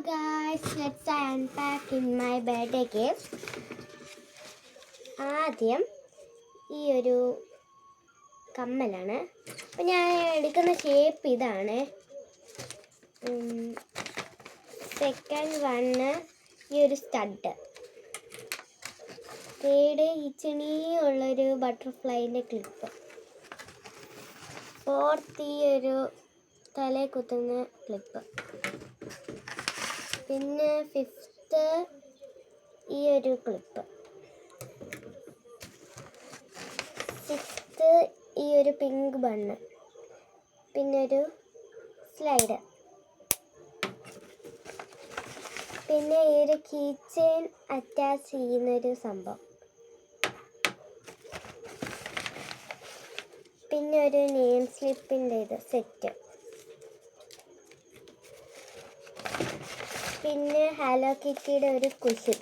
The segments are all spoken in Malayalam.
guys, let's unpack in my birthday gift. ആദ്യം ഈ ഒരു കമ്മലാണ്. അപ്പം ഞാൻ എടുക്കുന്ന ഷേപ്പ് ഇതാണ്. സെക്കൻഡ് വണ്ണ് ഈ ഒരു സ്റ്റഡ്. തേർഡ് ഈ ചെറിയുള്ളൊരു ബട്ടർഫ്ലൈൻ്റെ ക്ലിപ്പ്. ഫോർത്ത് ഈ ഒരു തലയിൽ കുത്തുന്ന ക്ലിപ്പ്. പിന്നെ ഫിഫ്ത്ത് ഈ ഒരു ക്ലിപ്പ്. സിക്സ്ത്ത് ഈ ഒരു പിങ്ക് ബണ്ണ്. പിന്നെ ഒരു സ്ലൈഡ്. പിന്നെ ഈ ഒരു കീ ചെയിൻ അറ്റാച്ച് ചെയ്യുന്നൊരു സംഭവം. പിന്നെ ഒരു നെയിം സ്ലിപ്പിൻ്റെ ഇത് സെറ്റ്. പിന്നെ ഹലോ കിറ്റിയുടെ ഒരു കുഷൻ.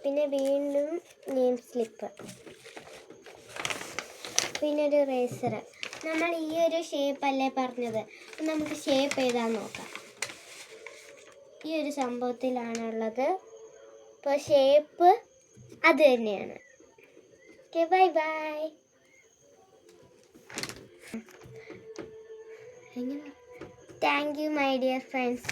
പിന്നെ വീണ്ടും നെയിം സ്ലിപ്പ്. പിന്നെ ഒരു റേസർ. നമ്മൾ ഈ ഒരു ഷേപ്പ് അല്ലേ പറഞ്ഞത്, നമുക്ക് ഷേപ്പ് ചെയ്താൽ നോക്കാം. ഈ ഒരു സംഭവത്തിലാണുള്ളത്. ഇപ്പോൾ ഷേപ്പ് അത് തന്നെയാണ്. Okay, bye bye. Thank you, my dear friends.